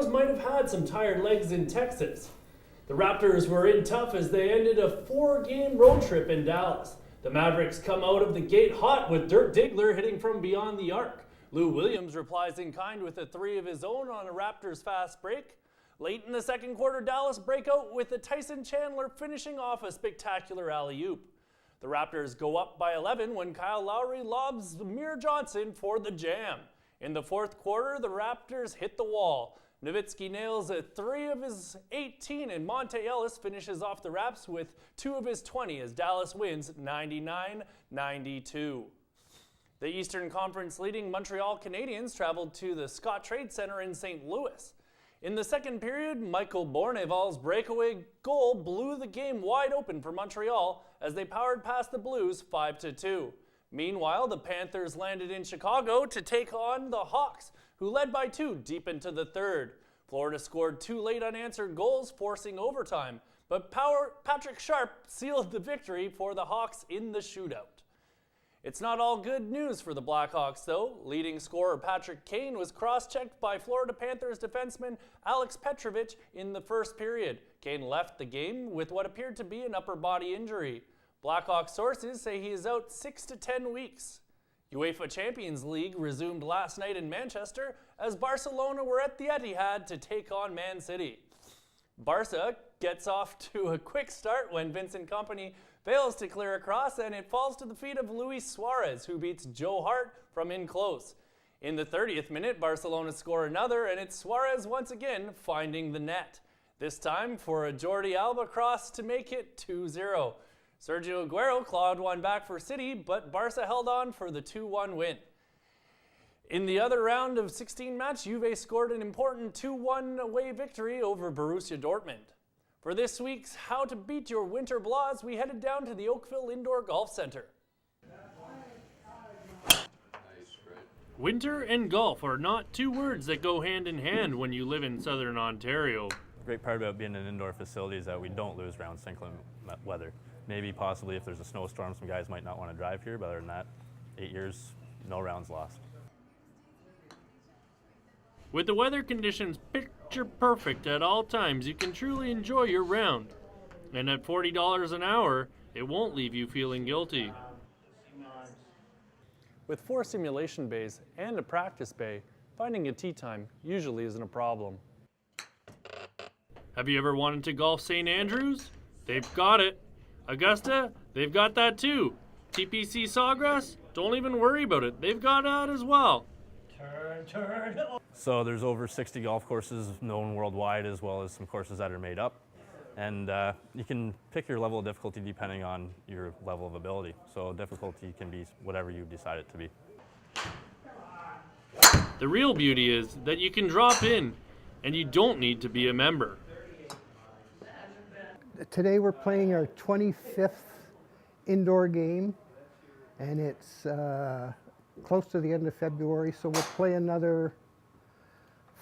Toronto's might have had some tired legs in Texas. The Raptors were in tough as they ended a 4-game road trip in Dallas. The Mavericks come out of the gate hot with Dirk Diggler hitting from beyond the arc. Lou Williams replies in kind with a 3 of his own on a Raptors fast break. Late in the second quarter, Dallas break out with a Tyson Chandler finishing off a spectacular alley-oop. The Raptors go up by 11 when Kyle Lowry lobs Amir Johnson for the jam. In the fourth quarter, the Raptors hit the wall. Nowitzki nails a 3 of his 18 and Monte Ellis finishes off the Raps with 2 of his 20 as Dallas wins 99-92. The Eastern Conference leading Montreal Canadiens traveled to the Scott Trade Center in St. Louis. In the second period, Michael Bourneval's breakaway goal blew the game wide open for Montreal as they powered past the Blues 5-2. Meanwhile, the Panthers landed in Chicago to take on the Hawks, who led by 2 deep into the third. Florida scored 2 late unanswered goals, forcing overtime, but Patrick Sharp sealed the victory for the Hawks in the shootout. It's not all good news for the Blackhawks, though. Leading scorer Patrick Kane was cross-checked by Florida Panthers defenseman Alex Petrovic in the first period. Kane left the game with what appeared to be an upper body injury. Blackhawks sources say he is out 6 to 10 weeks. UEFA Champions League resumed last night in Manchester as Barcelona were at the Etihad to take on Man City. Barca gets off to a quick start when Vincent Kompany fails to clear a cross, and it falls to the feet of Luis Suarez, who beats Joe Hart from in close. In the 30th minute, Barcelona score another, and it's Suarez once again finding the net. This time for a Jordi Alba cross to make it 2-0. Sergio Aguero clawed one back for City, but Barca held on for the 2-1 win. In the other round of 16 match, Juve scored an important 2-1 away victory over Borussia Dortmund. For this week's How to Beat Your Winter Blahs, we headed down to the Oakville Indoor Golf Center. Winter and golf are not 2 words that go hand in hand when you live in southern Ontario. The great part about being an indoor facility is that we don't lose rounds to inclement weather. Maybe possibly if there's a snowstorm, some guys might not want to drive here, but other than that, 8 years, no rounds lost. With the weather conditions picture perfect at all times, you can truly enjoy your round. And at $40 an hour, it won't leave you feeling guilty. With 4 simulation bays and a practice bay, finding a tee time usually isn't a problem. Have you ever wanted to golf St. Andrews? They've got it. Augusta? They've got that too. TPC Sawgrass? Don't even worry about it. They've got that as well. Turn. So there's over 60 golf courses known worldwide, as well as some courses that are made up. And you can pick your level of difficulty depending on your level of ability. So difficulty can be whatever you decide it to be. The real beauty is that you can drop in and you don't need to be a member. Today we're playing our 25th indoor game, and it's close to the end of February, so we'll play another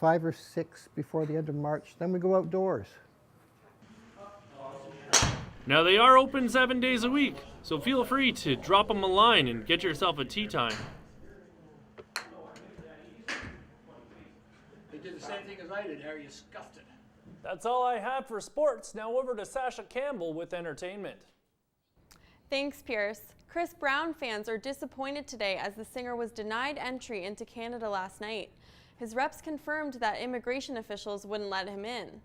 5 or 6 before the end of March. Then we go outdoors. Now they are open 7 days a week, so feel free to drop them a line and get yourself a tee time. They did the same thing as I did, Harry. You scuffed it. That's all I have for sports. Now over to Sasha Campbell with entertainment. Thanks, Pierce. Chris Brown fans are disappointed today as the singer was denied entry into Canada last night. His reps confirmed that immigration officials wouldn't let him in.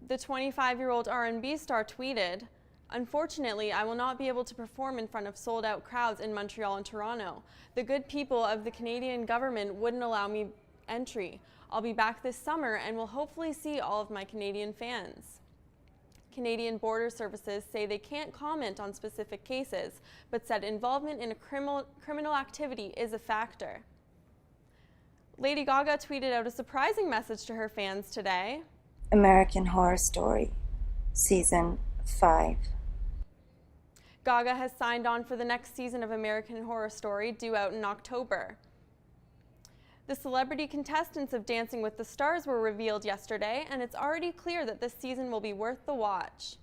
The 25-year-old R&B star tweeted, "Unfortunately, I will not be able to perform in front of sold-out crowds in Montreal and Toronto. The good people of the Canadian government wouldn't allow me entry. I'll be back this summer and will hopefully see all of my Canadian fans." Canadian Border Services say they can't comment on specific cases, but said involvement in a criminal activity is a factor. Lady Gaga tweeted out a surprising message to her fans today. American Horror Story, Season 5. Gaga has signed on for the next season of American Horror Story, due out in October. The celebrity contestants of Dancing with the Stars were revealed yesterday, and it's already clear that this season will be worth the watch.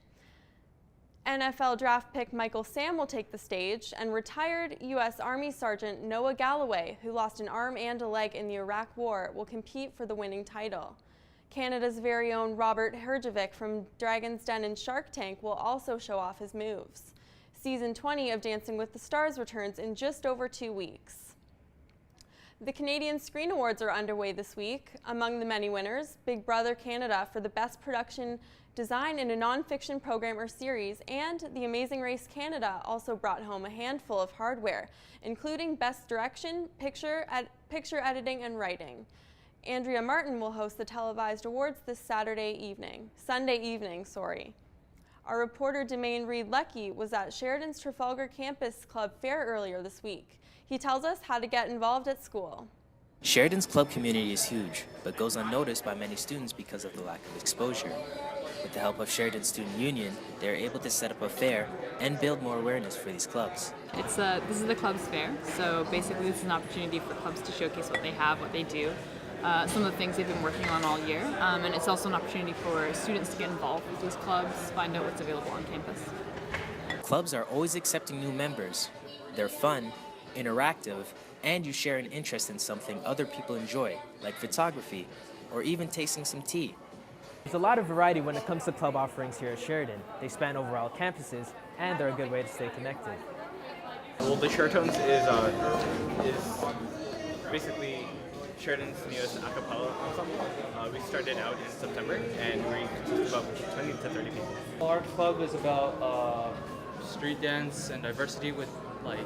NFL draft pick Michael Sam will take the stage, and retired U.S. Army Sergeant Noah Galloway, who lost an arm and a leg in the Iraq War, will compete for the winning title. Canada's very own Robert Herjavec from Dragon's Den and Shark Tank will also show off his moves. Season 20 of Dancing with the Stars returns in just over 2 weeks. The Canadian Screen Awards are underway this week. Among the many winners, Big Brother Canada for the Best Production Design in a Non-Fiction Program or Series, and The Amazing Race Canada also brought home a handful of hardware, including Best Direction, Picture Editing, and Writing. Andrea Martin will host the televised awards this Sunday evening. Our reporter Demaine Reed-Lecky was at Sheridan's Trafalgar Campus Club Fair earlier this week. He tells us how to get involved at school. Sheridan's club community is huge, but goes unnoticed by many students because of the lack of exposure. With the help of Sheridan Student Union, they are able to set up a fair and build more awareness for these clubs. This is the club's fair, so basically this is an opportunity for clubs to showcase what they have, what they do, some of the things they've been working on all year, and it's also an opportunity for students to get involved with these clubs, find out what's available on campus. Clubs are always accepting new members. They're fun, interactive, and you share an interest in something other people enjoy, like photography, or even tasting some tea. There's a lot of variety when it comes to club offerings here at Sheridan. They span over all campuses, and they're a good way to stay connected. Well, the Shirtones is basically Sheridan's newest a cappella ensemble. We started out in September, and we consist of about 20 to 30 people. Our club is about street dance and diversity with like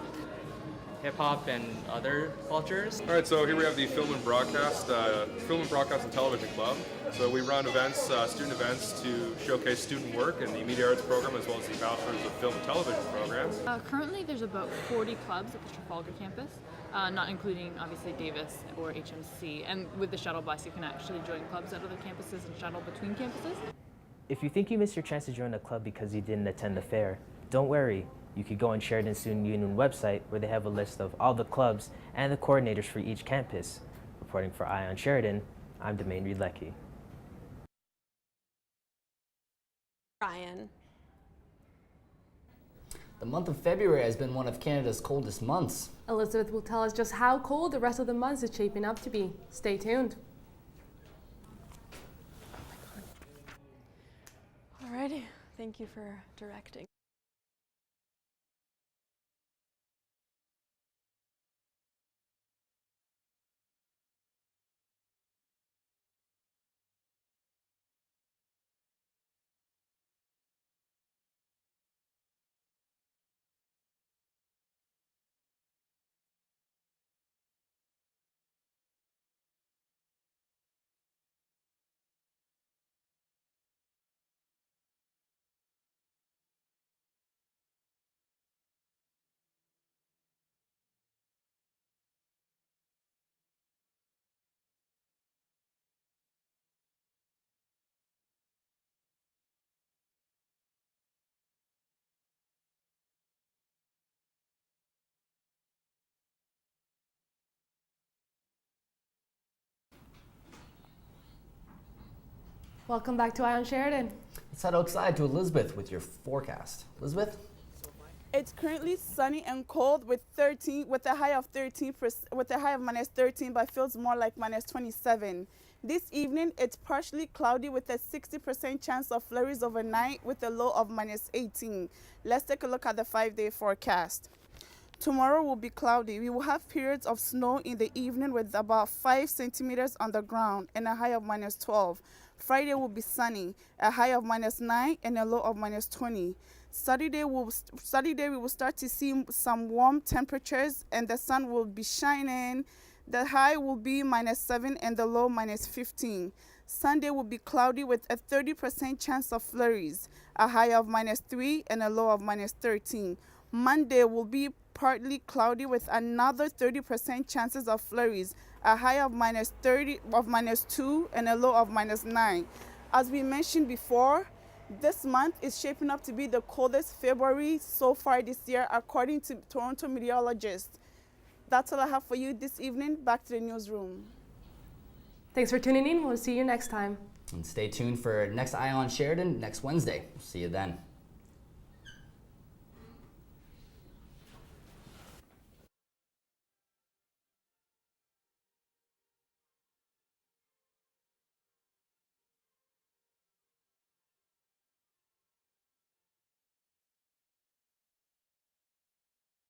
hip-hop and other cultures. All right, so here we have the Film and Broadcast and Television Club. So we run events, student events to showcase student work in the Media Arts program as well as the Bachelor's of Film and Television programs. Currently there's about 40 clubs at the Trafalgar campus, not including obviously Davis or HMC, and with the shuttle bus you can actually join clubs at other campuses and shuttle between campuses. If you think you missed your chance to join the club because you didn't attend the fair, don't worry. You could go on Sheridan Student Union website where they have a list of all the clubs and the coordinators for each campus. Reporting for Eye on Sheridan, I'm Demaine Reed-Lecky. Ryan. The month of February has been one of Canada's coldest months. Elizabeth will tell us just how cold the rest of the month is shaping up to be. Stay tuned. Alrighty, thank you for directing. Welcome back to Eye on Sheridan. Let's head outside to Elizabeth with your forecast. Elizabeth? It's currently sunny and cold with a high of minus 13, but feels more like minus 27. This evening, it's partially cloudy with a 60% chance of flurries overnight with a low of minus 18. Let's take a look at the 5-day forecast. Tomorrow will be cloudy. We will have periods of snow in the evening with about 5 centimeters on the ground and a high of minus 12. Friday will be sunny, a high of minus 9 and a low of minus 20. Saturday we will start to see some warm temperatures and the sun will be shining. The high will be minus 7 and the low minus 15. Sunday will be cloudy with a 30% chance of flurries, a high of minus 3 and a low of minus 13. Monday will be partly cloudy with another 30% chances of flurries, a high of minus 2 and a low of minus 9. As we mentioned before, this month is shaping up to be the coldest February so far this year, according to Toronto meteorologists. That's all I have for you this evening. Back to the newsroom. Thanks for tuning in. We'll see you next time. And stay tuned for next Eye on Sheridan next Wednesday. See you then.